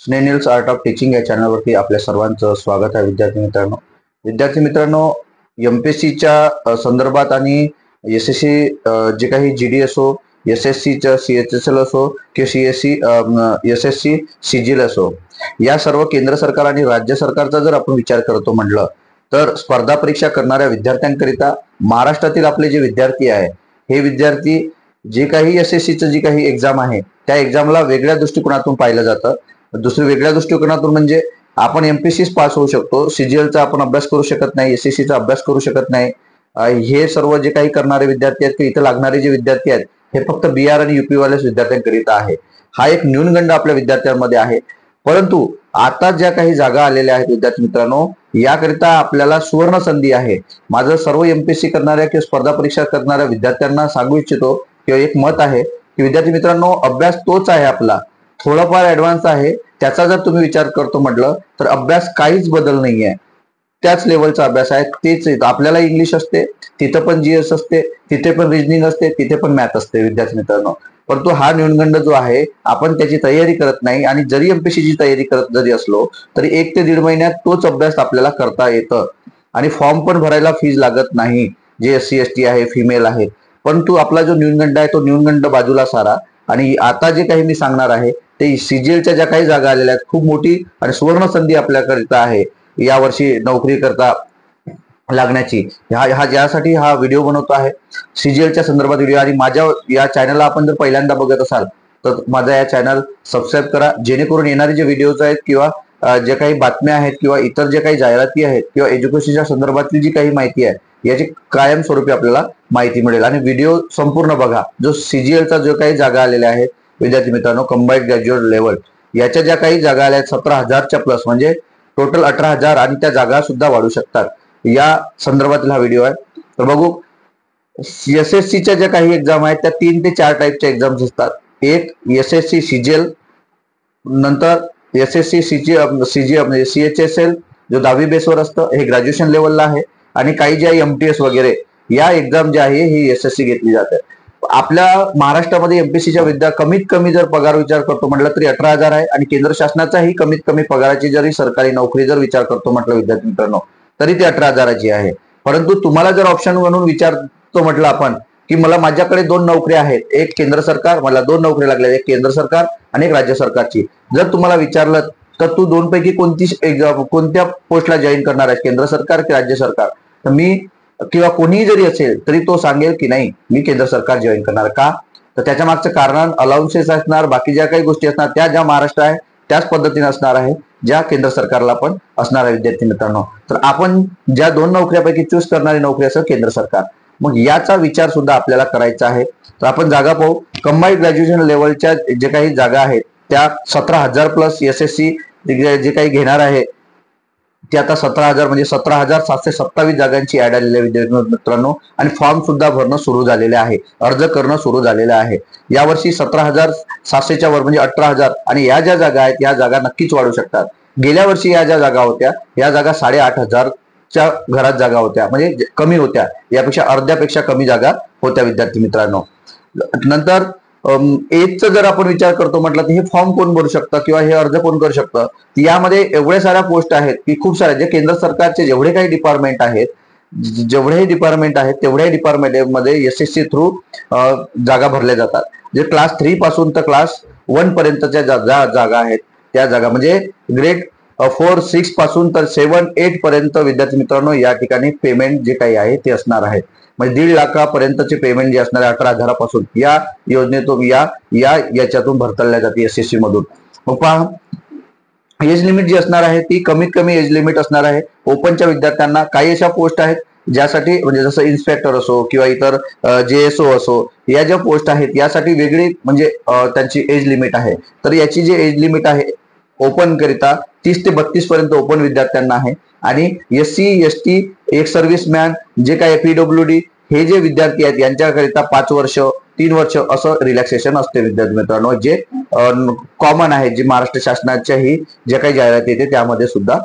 स्नेनिल्स art of teaching या चॅनलवरती आपल्या सर्वांचं स्वागत आहे. विद्यार्थी मित्रांनो, एमपीएससीच्या संदर्भात आणि एसएससी जे काही जीडी असो, एसएससीच्या सीएचएसएल असो किंवा सीएससी एसएससी सीजीएल असो, या सर्व केंद्र सरकार आणि राज्य सरकारचा जर आपण विचार करतो म्हटलं तर स्पर्धा परीक्षा करणाऱ्या विद्यार्थ्यांकरिता महाराष्ट्रातील आपले जे विद्यार्थी आहे, हे विद्यार्थी जे काही एसएससीचं जी काही एक्झाम आहे त्या एक्झामला वेगळ्या दृष्टिकोनातून पाहिलं जातं. दुसरी वेगळ्या दृष्टिकोनातून म्हणजे आपण एमपीएससी पास होऊ शकतो, सीजीएलचा आपण अभ्यास करू शकत नाही, एसएससीचा अभ्यास करू शकत नाही. हे सर्व जे काही करणारे विद्यार्थी आहेत, इथं लागणारे जे विद्यार्थी आहेत हे फक्त बिहार आणि युपी वाल्याच विद्यार्थ्यांकरिता आहे. हा एक न्यूनगंड आपल्या विद्यार्थ्यांमध्ये आहे. परंतु आता ज्या काही जागा आलेल्या आहेत विद्यार्थी मित्रांनो, याकरिता आपल्याला सुवर्ण संधी आहे. माझं सर्व एमपीएससी करणाऱ्या किंवा स्पर्धा परीक्षा करणाऱ्या विद्यार्थ्यांना सांगू इच्छितो किंवा एक मत आहे की विद्यार्थी मित्रांनो, अभ्यास तोच आहे आपला, थोडाफार ऍडव्हान्स आहे. त्याचा जर तुम्ही विचार करतो म्हटलं तर अभ्यास काहीच बदल नाहीये, त्याच लेवलचा अभ्यास आहे. तेच आपल्याला इंग्लिश असते, तिथं पण जीएस असते, तिथे पण रिजनिंग असते, तिथे पण मॅथ असते विद्यार्थी मित्रांनो. परंतु हा न्यूनगंड जो आहे, आपण त्याची तयारी करत नाही. आणि जरी एमपीएससीची तयारी करत जरी असलो तरी 1 ते 1.5 महिन्यात तोच अभ्यास आपल्याला करता येतं आणि फॉर्म पण भरायला फीज लागत नाही, जे एससी एसटी आहे, फिमेल आहेत. परंतु आपला जो न्यूनगंड आहे तो न्यूनगंड बाजूला सारा. आणि आता जे काही मी सांगणार आहे ते सीजीएलच्या ज्या काही जागा आलेल्या आहेत, खूप मोठी आणि सुवर्ण संधी आपल्याकरिता आहे यावर्षी नोकरी करता लागण्याची. हा ज्यासाठी हा व्हिडिओ बनवतो आहे, सीजीएलच्या संदर्भात व्हिडिओ. आणि माझ्या या चॅनलला आपण जर पहिल्यांदा बघत असाल तर माझा या चॅनल सबस्क्राईब करा, जेणेकरून येणारे जे व्हिडिओज आहेत किंवा जे काही बातम्या आहेत किंवा इतर जे काही जाहिराती आहेत किंवा एज्युकेशनच्या संदर्भातली जी काही माहिती आहे याची कायमस्वरूपी आपल्याला माहिती मिळेल. आणि व्हिडिओ संपूर्ण बघा. जो सीजीएलचा जो काही जागा आलेल्या आहेत विद्यार्थी मित्रांनो, कंबाईंड ग्रॅज्युएट लेवल, याच्या ज्या काही जागा आल्या आहेत 17,000च्या प्लस, म्हणजे टोटल 18,000, आणि त्या जागा सुद्धा वाढू शकतात, या संदर्भातील हा व्हिडिओ आहे. तर बघू, एसएससीच्या ज्या काही एक्झाम आहेत त्या 3 ते 4 टाईपच्या एक्झाम्स असतात. एक एसएससी सीजीएल, नंतर एसएससी म्हणजे सीएचएसएल जो 10वी बेसवर असतं, हे ग्रॅज्युएशन लेवलला आहे. आणि काही जे एमटीएस वगैरे या एक्झाम जे आहे ही एसएससी घेतली जाते. आपल्या महाराष्ट्रामध्ये एमपीएससीच्या कमीत कमी जर पगार विचार करतो म्हटलं तरी 18,000 आहे. आणि केंद्र शासनाचाही कमीत कमी पगाराची जरी सरकारी नोकरी जर विचार करतो म्हटलं विद्यार्थी मित्रांनो, तरी ती 18,000ची आहे. परंतु तुम्हाला जर ऑप्शन म्हणून विचारतो म्हटलं आपण की मला माझ्याकडे 2 नोकऱ्या आहेत, एक केंद्र सरकार, मला 2 नोकरी लागल्या, एक केंद्र सरकार आणि एक राज्य सरकारची, जर तुम्हाला विचारलं तर तू 2 पैकी कोणत्या पोस्टला जॉईन करणार आहे, केंद्र सरकार की राज्य सरकार, तर मी किंवा कोणीही जरी असेल तरी तो सांगेल की नाही, मी केंद्र सरकार जॉईन करणार. का? तर त्याच्या मागचं कारण अलाउन्सेस असणार, बाकी ज्या काही गोष्टी असणार त्या ज्या महाराष्ट्र आहे त्याच पद्धतीने असणार आहे ज्या केंद्र सरकारला पण असणार आहे विद्यार्थी मित्रांनो. तर आपण ज्या 2 नोकऱ्यापैकी चूज करणारी नोकरी असेल केंद्र सरकार. मग याचा विचार सुद्धा आपल्याला करायचा आहे. तर आपण जागा पाहू. कंबाईंड ग्रॅज्युएशन लेवलच्या जे काही जागा आहेत त्या 17,000 प्लस एसएससी जे काही घेणार आहे ते आता 17,000 म्हणजे 17,727 जागांची ऍड आलेली आहे विद्यार्थी मित्रांनो. आणि फॉर्म सुद्धा भरणं सुरू झालेले आहे, अर्ज करणं सुरू झालेलं आहे. यावर्षी 17,700च्या वर म्हणजे 18,000. आणि या ज्या जागा आहेत या जागा नक्कीच वाढू शकतात. गेल्या वर्षी या ज्या जागा होत्या या जागा 8,500च्या घरात जागा होत्या, म्हणजे कमी होत्या, यापेक्षा अर्ध्यापेक्षा कमी जागा होत्या विद्यार्थी मित्रांनो. नंतर एजचा जर आपण विचार करतो म्हटलं तर हे फॉर्म कोण भरू शकतं किंवा हे अर्ज कोण करू शकतं, यामध्ये एवढ्या साऱ्या पोस्ट आहेत की खूप साऱ्या, जे केंद्र सरकारचे जेवढे काही डिपार्टमेंट आहेत तेवढ्याही डिपार्टमेंटमध्ये एसएससी थ्रू जागा भरल्या जातात. जे क्लास 3 पासून तर क्लास 1 पर्यंतच्या जागा आहेत त्या जागा, म्हणजे ग्रेड 4, 6 पासून तर 7, 8 पर्यंत विद्यार्थी मित्रांनो या ठिकाणी पेमेंट जे काही आहे ते असणार आहे. म्हणजे 1.5 लाखापर्यंतचे पेमेंट जे असणार आहे 18,000पासून या योजनेतून याच्यातून भरतल्या जाते एसएससी मधून. मग पहा, एज लिमिट जी असणार आहे ती कमीत कमी एज लिमिट असणार आहे ओपनच्या विद्यार्थ्यांना. काही अशा पोस्ट आहेत ज्यासाठी, म्हणजे जसं इन्स्पेक्टर असो किंवा इतर जेएसओ असो, या ज्या पोस्ट आहेत यासाठी वेगळी म्हणजे त्यांची एज लिमिट आहे. तर याची जी एज लिमिट आहे ओपन करिता 30 ते 32 पर्यंत ओपन विद्यार्थ्यांना आहे. आणि एससी एसटी, एक सर्व्हिसमॅन, जे काही पीडब्ल्यूडी हे जे विद्यार्थी आहेत यांच्याकरिता 5 वर्ष 3 वर्ष असं रिलॅक्सेशन असते विद्यार्थी मित्रांनो, जे कॉमन आहे, जे महाराष्ट्र शासनाच्याही जे काही जाहिराती येते त्यामध्ये सुद्धा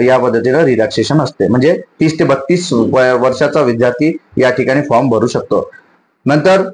या पद्धतीनं रिलॅक्सेशन असते. म्हणजे 30 ते 32 वर्षाचा विद्यार्थी या ठिकाणी फॉर्म भरू शकतो. नंतर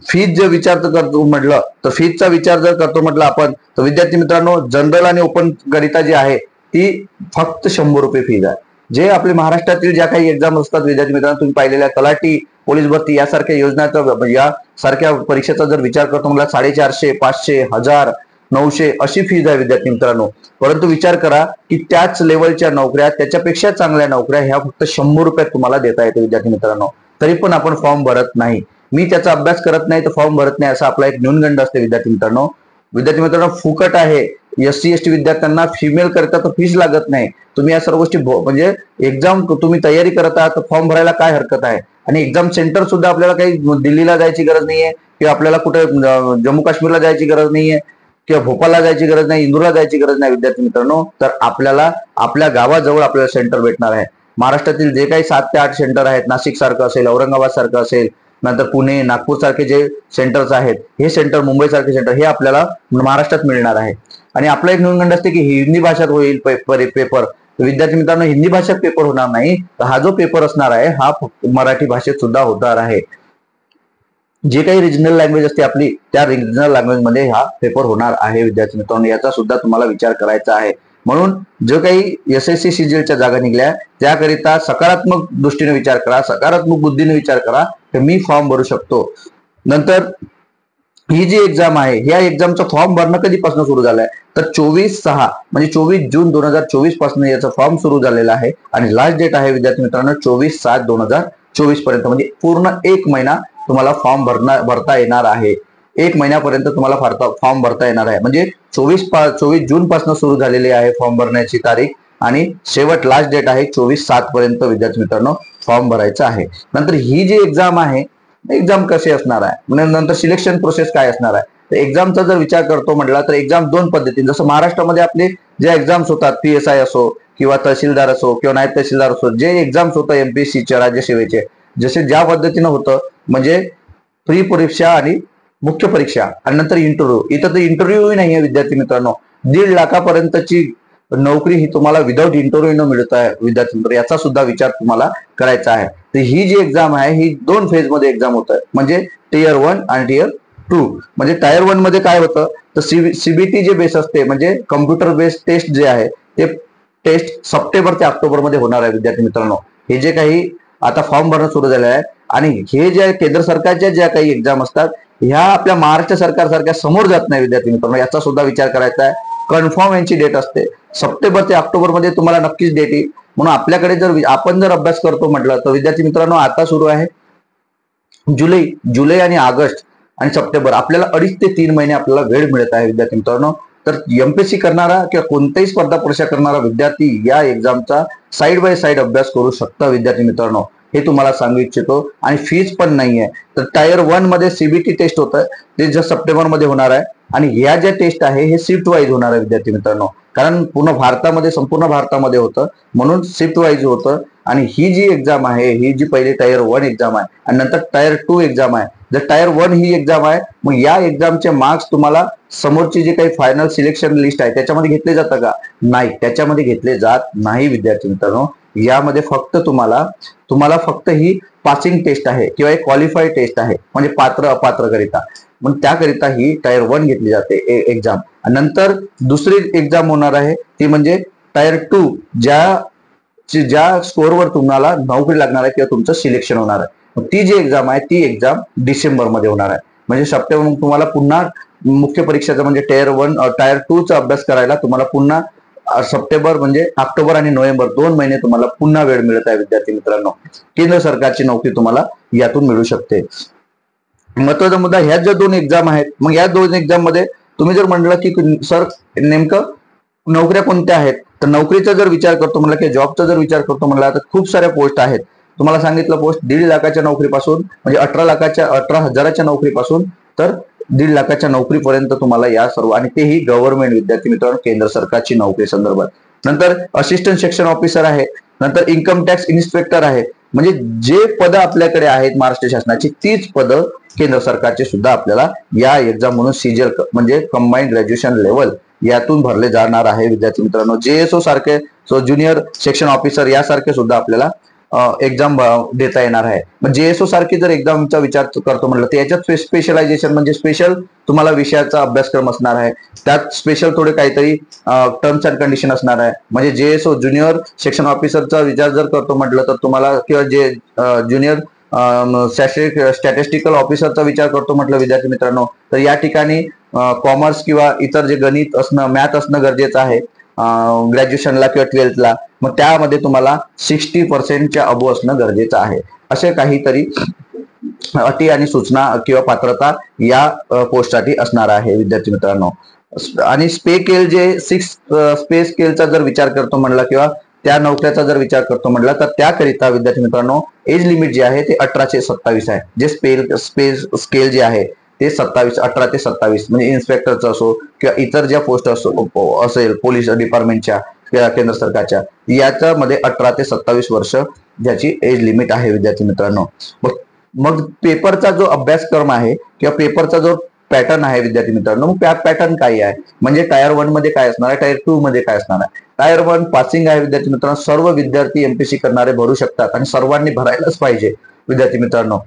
फीज जर विचार करतो म्हटलं तर फीजचा विचार जर करतो म्हटलं आपण, तर विद्यार्थी मित्रांनो जनरल आणि ओपन करिता जी आहे ती फक्त 100 रुपये फीज आहे. जे आपले महाराष्ट्रातील ज्या काही एक्झाम असतात विद्यार्थी मित्रांनो, तुम्ही पाहिलेल्या तलाठी, पोलीस भरती यासारख्या योजनाचा या सारख्या परीक्षेचा जर विचार करतो म्हटलं 450, 500, 1000, 900 अशी फीज आहे विद्यार्थी मित्रांनो. परंतु विचार करा की त्याच लेवलच्या नोकऱ्या, त्याच्यापेक्षा चांगल्या नोकऱ्या ह्या फक्त 100 रुपयात तुम्हाला देता येते विद्यार्थी मित्रांनो. तरी पण आपण फॉर्म भरत नाही. मी त्याचा अभ्यास करत नाही तर फॉर्म भरत नाही असा आपला एक न्यूनगंड असते विद्यार्थी मित्रांनो. विद्यार्थी मित्रांनो फुकट आहे. SC ST विद्यार्थ्यांना फिमेल करता तर फीस लागत नाही. तुम्ही या सर्व गोष्टी म्हणजे एक्झाम तुम्ही तयारी करत आहात तर फॉर्म भरायला काय हरकत आहे. आणि एक्झाम सेंटर सुद्धा आपल्याला काही दिल्लीला जायची गरज नाहीये, किंवा आपल्याला कुठे जम्मू काश्मीरला जायची गरज नाहीये, किंवा भोपाळला जायची गरज नाही, इंदूरला जायची गरज नाही विद्यार्थी मित्रांनो. तर आपल्याला आपल्या गावाजवळ आपल्याला सेंटर भेटणार आहे. महाराष्ट्रातील जे काही 7 ते 8 सेंटर आहेत, नाशिक सारखं असेल, औरंगाबाद सारखं असेल, नंतर पुणे, नागपूर सारखे जे सेंटर्स आहेत, हे सेंटर, मुंबई सारखे सेंटर हे आपल्याला महाराष्ट्रात मिळणार आहे. आणि आपला एक न्यूनगंड असते की हिंदी भाषेत होईल पेपर. विद्यार्थी मित्रांनो हिंदी भाषेत पेपर होणार नाही, तर हा जो पेपर असणार आहे हा मराठी भाषेत सुद्धा होणार आहे. जे काही रिजनल लँग्वेज असते आपली, त्या रिजनल लँग्वेज मध्ये हा पेपर होणार आहे विद्यार्थी मित्रांनो. याचा सुद्धा तुम्हाला विचार करायचा आहे. म्हणून जो काही SSC CGLच्या जागा निघल्या त्याकरिता सकारात्मक दृष्टीने विचार करा, सकारात्मक बुद्धीने विचार करा की मी फॉर्म भरू शकतो. नंतर ही जी एक्झाम आहे, ह्या एक्झामचा फॉर्म भरणं कधीपासून सुरू झालंय तर 24/6 म्हणजे 24 जून 2024 पासून याचा फॉर्म सुरू झालेला आहे. आणि लास्ट डेट आहे विद्यार्थी मित्रांनो 24/7/2024 पर्यंत. म्हणजे पूर्ण 1 महिना तुम्हाला फॉर्म भरता येणार आहे. 1 महिन्यापर्यंत तुम्हाला फॉर्म भरता येणार आहे. म्हणजे 24 जून पासून सुरू झालेली आहे फॉर्म भरण्याची तारीख, आणि शेवट लास्ट डेट आहे 24/7 पर्यंत विद्यार्थी मित्रांनो फॉर्म भरायचा आहे. नंतर ही जी एक्झाम आहे, एक्झाम कशी असणार आहे, म्हणजे नंतर सिलेक्शन प्रोसेस काय असणार आहे. तर एक्झामचा जर विचार करतो म्हटला तर एक्झाम 2 पद्धतीने, जसं महाराष्ट्रामध्ये आपले जे एक्झाम्स होतात, PSI असो किंवा तहसीलदार असो किंवा नायब तहसीलदार असो, जे एक्झाम्स होतं MPSCच्या राज्यसेवेचे, जसे ज्या पद्धतीनं होतं म्हणजे प्री परीक्षा आणि मुख्य परीक्षा आणि नंतर इंटरव्ह्यू. इथं तर इंटरव्ह्यू नाहीये विद्यार्थी मित्रांनो. 1.5 लाखापर्यंतची नोकरी ही तुम्हाला विदाऊट इंटरव्ह्यू न मिळत आहे विद्यार्थी मित्र. याचा सुद्धा विचार तुम्हाला करायचा आहे. तर ही जी एक्झाम आहे ही 2 फेज मध्ये एक्झाम होत आहे, म्हणजे Tier 1 आणि Tier 2. म्हणजे Tier 1 मध्ये काय होतं तर CBT जे बेस असते, म्हणजे कम्प्युटर बेस्ड टेस्ट जे आहे, ते टेस्ट सप्टेंबर ते ऑक्टोबर मध्ये होणार आहे विद्यार्थी मित्रांनो. हे जे काही आता फॉर्म भरणं सुरू झालं आहे, आणि हे जे केंद्र सरकारच्या ज्या काही एक्झाम असतात ह्या आपल्या महाराष्ट्र सरकार सारख्या समोर जात नाही विद्यार्थी मित्रांनो. याचा सुद्धा विचार करायचा आहे. कन्फर्म यांची डेट असते सप्टेंबर ते ऑक्टोबर मध्ये तुम्हाला नक्कीच डेट येईल. म्हणून आपल्याकडे जर आपण जर अभ्यास करतो म्हटलं तर विद्यार्थी मित्रांनो आता सुरू आहे जुलै आणि ऑगस्ट आणि सप्टेंबर, आपल्याला 2.5 ते 3 महिने आपल्याला वेळ मिळत आहे विद्यार्थी मित्रांनो. तर MPSC करणारा किंवा कोणत्याही स्पर्धा परीक्षा करणारा विद्यार्थी या एक्झामचा साईड बाय साईड अभ्यास करू शकता विद्यार्थी मित्रांनो, हे तुम्हाला सांगू इच्छितो. आणि फीज पण नाहीये. तर Tier 1 मध्ये CBT टेस्ट होतं, ते जर सप्टेंबर मध्ये होणार आहे. आणि ह्या ज्या टेस्ट आहे हे शिफ्ट वाईज होणार आहे विद्यार्थी मित्रांनो, कारण संपूर्ण भारतामध्ये होतं म्हणून शिफ्ट वाईज होतं. आणि ही जी एक्झाम आहे, ही जी पहिली Tier 1 एक्झाम आहे आणि नंतर Tier 2 एक्झाम आहे. जर Tier 1 ही एक्झाम आहे, मग या एक्झामचे मार्क्स तुम्हाला समोरची जी काही फायनल सिलेक्शन लिस्ट आहे त्याच्यामध्ये घेतले जातं का? नाही, त्याच्यामध्ये घेतले जात नाही विद्यार्थी मित्रांनो. यामध्ये फक्त तुम्हाला फक्त ही पासिंग टेस्ट आहे किंवा एक क्वालिफाईड टेस्ट आहे, म्हणजे पात्र अपात्र करिता. मग त्याकरिता ही Tier 1 घेतली जाते एक्झाम. नंतर दुसरी एक्झाम होणार आहे ती म्हणजे Tier 2, ज्या स्कोअरवर तुम्हाला नोकरी लागणार आहे किंवा तुमचं सिलेक्शन होणार आहे. ती जी एक्झाम आहे ती एक्झाम डिसेंबर मध्ये होणार आहे. म्हणजे सप्टेंबर तुम्हाला पुन्हा मुख्य परीक्षेचा म्हणजे Tier 2 चा अभ्यास करायला तुम्हाला पुन्हा सप्टेंबर म्हणजे ऑक्टोबर आणि नोव्हेंबर 2 महिने तुम्हाला पुन्हा वेळ मिळत आहे विद्यार्थी मित्रांनो. केंद्र सरकारची नोकरी तुम्हाला यातून मिळू शकते. महत्वाचा मुद्दा, ह्या ज्या 2 एक्झाम आहेत, मग या 2 एक्झाम मध्ये तुम्ही जर म्हणलं की सर नेमकं नोकऱ्या कोणत्या आहेत, तर नोकरीचा जर विचार करतो म्हणला की जॉबचा जर विचार करतो म्हणला तर खूप साऱ्या पोस्ट आहेत. तुम्हाला सांगितलं पोस्ट 1.5 लाखाच्या नोकरीपासून म्हणजे 18,000च्या नोकरीपासून तर 1.5 लाखाच्या नोकरीपर्यंत तुम्हाला या सर्व, आणि तेही गव्हर्नमेंट विद्यार्थी मित्रांनो, केंद्र सरकारची नोकरी संदर्भात. नंतर असिस्टंट सेक्शन ऑफिसर आहे, नंतर इन्कम टॅक्स इन्स्पेक्टर आहे. म्हणजे जे पदं आपल्याकडे आहेत महाराष्ट्र शासनाची तीच पदं केंद्र सरकारचे सुद्धा आपल्याला या एक्झाम म्हणून CGL म्हणजे कंबाईंड ग्रॅज्युएशन लेवल यातून भरले जाणार आहे विद्यार्थी मित्रांनो. JSO सारखे ज्युनियर सेक्शन ऑफिसर यासारखे सुद्धा आपल्याला एक्झाम देता येणार आहे. मग जेएसओ सारखी जर एक्झामचा विचार करतो म्हटलं तर याच्यात स्पेशलायझेशन म्हणजे स्पेशल तुम्हाला विषयाचा अभ्यासक्रम असणार आहे. त्यात स्पेशल थोडे काहीतरी टर्म्स अँड कंडिशन असणार आहे. म्हणजे जेएसओ ज्युनियर सेक्शन ऑफिसरचा विचार जर करतो म्हटलं तर तुम्हाला किंवा जे ज्युनियर स्टॅटिस्टिकल ऑफिसरचा विचार करतो म्हटलं विद्यार्थी मित्रांनो, तर या ठिकाणी कॉमर्स किंवा इतर जे गणित असणं, मॅथ असणं गरजेचं आहे ग्रॅज्युएशनला किंवा 12th ला. मग त्यामध्ये तुम्हाला 60% अबो असणं गरजेचं आहे. असे काहीतरी अटी आणि सूचना किंवा पात्रता या पोस्टसाठी असणार आहे विद्यार्थी मित्रांनो. आणि स्पे स्केलचा जर विचार करतो म्हणला किंवा त्या नोकऱ्याचा जर विचार करतो म्हटला तर त्याकरिता विद्यार्थी मित्रांनो एज लिमिट जे आहे ते 18 ते 27 आहे. जे स्केल जे आहे ते 18 ते 27 म्हणजे इन्स्पेक्टरचं असो किंवा इतर ज्या पोस्ट असेल पोलीस डिपार्टमेंटच्या किंवा केंद्र सरकारच्या, याच्यामध्ये 18 ते 27 वर्ष ज्याची एज लिमिट आहे विद्यार्थी मित्रांनो. मग पेपरचा जो अभ्यासक्रम आहे किंवा पेपरचा जो पॅटर्न आहे विद्यार्थी मित्रांनो, मग पॅटर्न काय आहे म्हणजे टायर 1 मध्ये काय असणार आहे, टायर 2 मध्ये काय असणार आहे. टायर 1 पासिंग आहे विद्यार्थी मित्रांनो, सर्व विद्यार्थी एमपीएससी करणारे भरू शकतात आणि सर्वांनी भरायलाच पाहिजे विद्यार्थी मित्रांनो.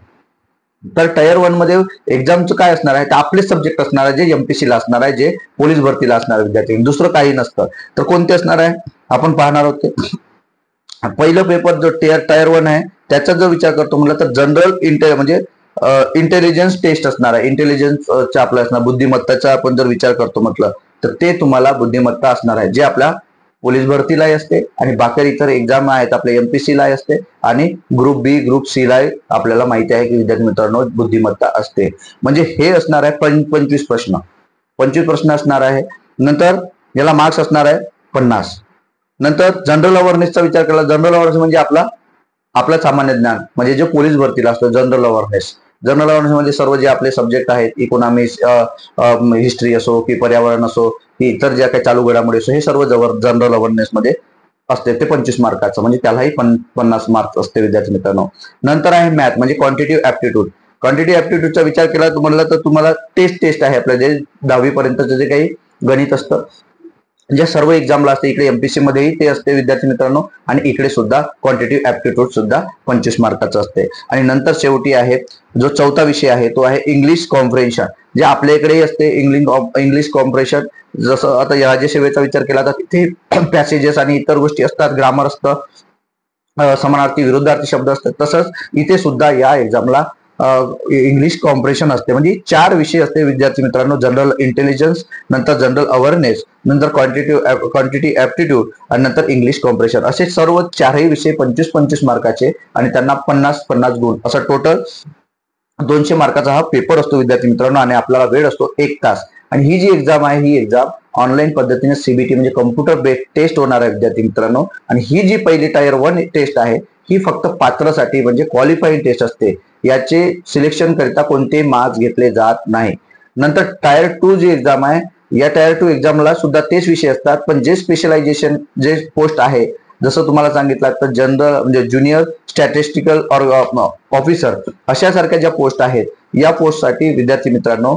तर टायर 1 मध्ये एक्झामचं काय असणार आहे, तर आपले सब्जेक्ट असणार आहे जे एमपीएससी ला असणार आहे, जे पोलीस भरतीला असणार आहे विद्यार्थी, दुसरं काही नसतं. तर कोणते असणार आहे आपण पाहणार आहोत. पहिलं पेपर जो टायर 1 आहे त्याचा जर विचार करतो म्हटलं तर जनरल म्हणजे इंटेलिजन्स टेस्ट असणार आहे. इंटेलिजन्सचा आपला असणार बुद्धिमत्ताचा आपण जर विचार करतो म्हटलं तर ते तुम्हाला बुद्धिमत्ता असणार आहे, जे आपल्या पोलीस भरतीलाही असते आणि बाकी इतर एक्झाम आहेत आपल्या एमपीएससी ला असते आणि ग्रुप बी ग्रुप सी ला आपल्याला माहिती आहे की विद्यार्थी मित्रांनो बुद्धिमत्ता असते. म्हणजे हे असणार आहे 25 प्रश्न असणार आहे. नंतर याला मार्क्स असणार आहे 50. नंतर जनरल अवेअरनेसचा विचार केला. जनरल अवेअरनेस म्हणजे आपलं सामान्य ज्ञान म्हणजे जे पोलीस भरतीला असतं जनरल अवेअरनेस. जनरल अवेअरनेस म्हणजे सर्व जे आपले सब्जेक्ट आहेत इकॉनॉमिक्स, हिस्ट्री असो की पर्यावरण असो की इतर ज्या काही चालू घडामोडी असो हे सर्व जनरल अवेअरनेस मध्ये असते. ते 25 मार्काचं म्हणजे त्यालाही 50 मार्क्स असते विद्यार्थी मित्रांनो. नंतर आहे मॅथ म्हणजे क्वांटिटिव्ह ऍप्टिट्यूड. क्वांटिटिव्ह ऍप्टिट्यूडचा विचार केला म्हणलं तर तुम्हाला टेस्ट आहे आपल्या जे 10वी पर्यंतचं जे काही गणित असतं ज्या सर्व एक्झामला असते, इकडे एमपीएससी मध्येही ते असते विद्यार्थी मित्रांनो आणि इकडे सुद्धा क्वांटिटिव्ह ऍप्टिट्यूड सुद्धा 25 मार्काचं असते. आणि नंतर शेवटी आहे जो चौथा विषय आहे तो आहे इंग्लिश कॉम्प्रिहेन्शन, जे आपल्या इकडेही असते इंग्लिश कॉम्प्रिहेन्शन. जसं आता राज्यसेवेचा विचार केला तर तिथे पॅसेजेस आणि इतर गोष्टी असतात, ग्रामर असतं, समानार्थी विरुद्धार्थी शब्द असतात. तसंच इथे सुद्धा या एक्झामला इंग्लिश कॉम्प्रिहेन्शन असते. म्हणजे 4 विषय असते विद्यार्थी मित्रांनो, जनरल इंटेलिजन्स, नंतर जनरल अवेअरनेस, नंतर क्वांटिटी ऍप्टिट्यूड आणि नंतर इंग्लिश कॉम्प्रिहेन्शन. असे सर्व 4ही विषय 25 मार्काचे आणि त्यांना 50 गुण, असा टोटल 200 मार्काचा हा पेपर असतो विद्यार्थी मित्रांनो. आणि आपल्याला वेळ असतो 1 तास. आणि ही जी एक्झाम आहे ही एक्झाम ऑनलाईन पद्धतीने सीबीटी म्हणजे कम्प्युटर बेस्ड टेस्ट होणार आहे विद्यार्थी मित्रांनो. आणि ही जी पहिली टायर 1 टेस्ट आहे ही फक्त पात्रसाठी म्हणजे क्वालिफाईंग टेस्ट असते. याचे सिलेक्शन करिता कोणते मार्क्स घेतले जात नाही. नंतर टायर 2 जी एक्झाम आहे या टायर 2 एक्झामला सुद्धा तेच विषय असतात, पण जे स्पेशलायझेशन जे पोस्ट आहे जसं तुम्हाला सांगितलं तर जनरल म्हणजे ज्युनियर स्टॅटिस्टिकल ऑफिसर अशा सारख्या ज्या पोस्ट आहेत या पोस्टसाठी विद्यार्थी मित्रांनो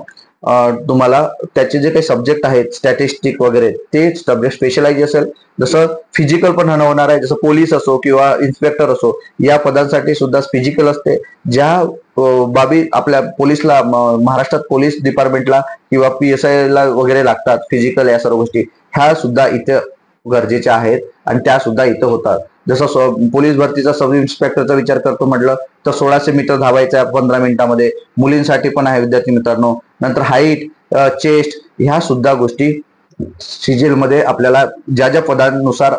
तुम्हाला त्याचे जे काही सब्जेक्ट आहेत स्टॅटिस्टिक वगैरे ते सब्जेक्ट स्पेशलाइज असेल. जसं फिजिकल पण होणार आहे, जसं पोलीस असो किंवा इन्स्पेक्टर असो या पदांसाठी सुद्धा फिजिकल असते. ज्या बाबी आपल्या पोलीसला महाराष्ट्रात पोलीस डिपार्टमेंटला किंवा PSI ला वगैरे लागतात फिजिकल, या सर्व गोष्टी ह्या सुद्धा इथे गरजेच्या आहेत आणि त्या सुद्धा इथं होतात. जसं पोलीस भरतीचा सब इन्स्पेक्टरचा विचार करतो म्हटलं तर 1600 मीटर धावायचं आहे 15 मिनिटांमध्ये. मुलींसाठी पण आहे विद्यार्थी मित्रांनो. नंतर हाईट, चेस्ट ह्या सुद्धा गोष्टी सिजिल मध्ये आपल्याला ज्या ज्या पदांनुसार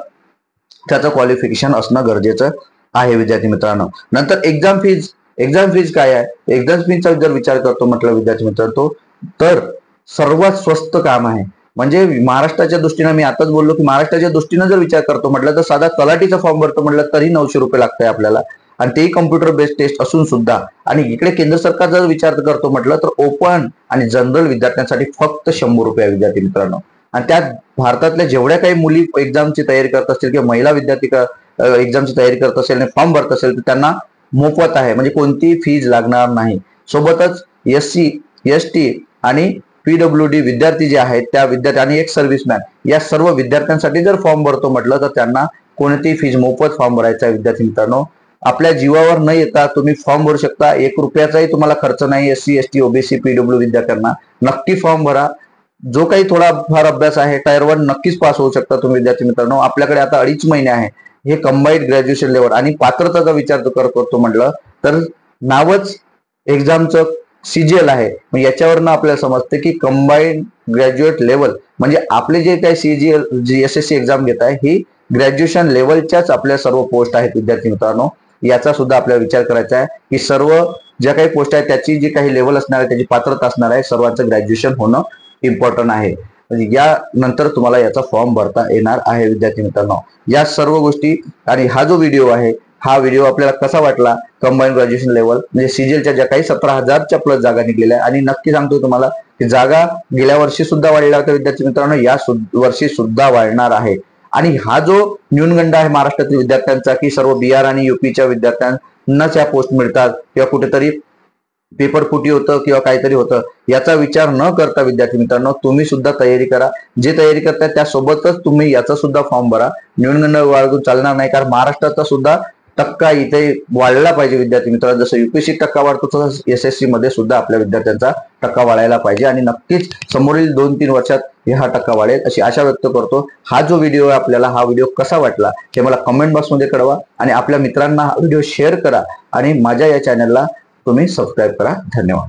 त्याचं क्वालिफिकेशन असणं गरजेचं आहे विद्यार्थी मित्रांनो. नंतर एक्झाम फीज काय आहे, एक्झाम फीजचा जर विचार करतो म्हटलं विद्यार्थी मित्रांनो तर सर्वात स्वस्त काम आहे. म्हणजे महाराष्ट्राच्या दृष्टीनं मी आताच बोललो की महाराष्ट्राच्या दृष्टीनं जर विचार करतो म्हटलं तर साधा तलाठीचा फॉर्म भरतो म्हटलं तरी 900 रुपये लागतंय आपल्याला आणि तेही कम्प्युटर बेस्ड टेस्ट असून सुद्धा. आणि इकडे केंद्र सरकार जर विचार करतो म्हटलं तर ओपन आणि जनरल विद्यार्थ्यांसाठी फक्त 100 रुपये विद्यार्थी मित्रांनो. आणि त्यात भारतातल्या जेवढ्या काही मुली एक्झामची तयारी करत असतील किंवा महिला विद्यार्थी एक्झामची तयारी करत असेल आणि फॉर्म भरत असेल तर त्यांना मोफत आहे, म्हणजे कोणतीही फीज लागणार नाही. सोबतच SC ST आणि PWD विद्यार्थी जे आहेत त्या विद्यार्थी आणि एक सर्व्हिसमॅन या सर्व विद्यार्थ्यांसाठी जर फॉर्म भरतो म्हटलं तर त्यांना कोणतीही फीज मोफत फॉर्म भरायचा आहे विद्यार्थी मित्रांनो. आपल्या जीवावर न येता तुम्ही फॉर्म भरू शकता. 1 रुपयाचाही तुम्हाला खर्च नाही. SC ST OBC PW विद्यार्थ्यांना नक्की फॉर्म भरा. जो काही थोडाफार अभ्यास आहे टायर 1 नक्कीच पास होऊ शकता तुम्ही विद्यार्थी मित्रांनो. आपल्याकडे आता 2.5 महिने आहे. हे कंबाईंड ग्रॅज्युएशन लेवल आणि पात्रताचा विचार करतो म्हटलं तर नावच एक्झामचं CGL आहे. मग याच्यावरनं आपल्याला समजते की कंबाईंड ग्रॅज्युएट लेवल म्हणजे आपले जे काही CGL SSC एक्झाम घेत आहे ही ग्रॅज्युएशन लेवलच्याच आपल्या सर्व पोस्ट आहेत विद्यार्थी मित्रांनो. याचा सुद्धा आपल्याला विचार करायचा आहे की सर्व ज्या काही पोस्ट आहेत त्याची जी काही लेवल असणार आहे त्याची पात्रता असणार आहे सर्वांचं ग्रॅज्युएशन होणं इम्पॉर्टंट आहे. म्हणजे या नंतर तुम्हाला याचा फॉर्म भरता येणार आहे विद्यार्थी मित्रांनो. या सर्व गोष्टी आणि हा जो व्हिडिओ आहे हा व्हिडिओ आपल्याला कसा वाटला कंबाईंड ग्रॅज्युएशन लेवल म्हणजे CGLच्या ज्या काही 17,000च्या प्लस जागा निघलेल्या आहे आणि नक्की सांगतो तुम्हाला की जागा गेल्या वर्षी सुद्धा वाढल्या होत्या विद्यार्थी मित्रांनो. या वर्षी सुद्धा वाढणार आहे. आणि हा जो न्यूनगंड आहे महाराष्ट्रातील विद्यार्थ्यांचा की सर्व बिहार आणि UPच्या विद्यार्थ्यांनाच या पोस्ट मिळतात किंवा कुठेतरी पेपर फुटी होतं किंवा काहीतरी होतं याचा विचार न करता विद्यार्थी मित्रांनो तुम्ही सुद्धा तयारी करा. जे तयारी करताय त्यासोबतच तुम्ही याचा सुद्धा फॉर्म भरा. न्यूनगंड वाढून चालणार नाही कारण महाराष्ट्राचा सुद्धा टक्का इथे वाढला पाहिजे विद्यार्थी मित्रांनो. जसं UPSC टक्का वाढतो तसं SSC मध्ये सुद्धा आपल्या विद्यार्थ्यांचा टक्का वाढायला पाहिजे आणि नक्कीच समोरील 2-3 वर्षात हा टक्का वाढेल अशी आशा व्यक्त करतो. हा जो व्हिडिओ आहे आपल्याला हा व्हिडिओ कसा वाटला हे मला कमेंट बॉक्समध्ये कळवा आणि आपल्या मित्रांना हा व्हिडिओ शेअर करा आणि माझ्या या चॅनलला तुम्ही सबस्क्राईब करा. धन्यवाद.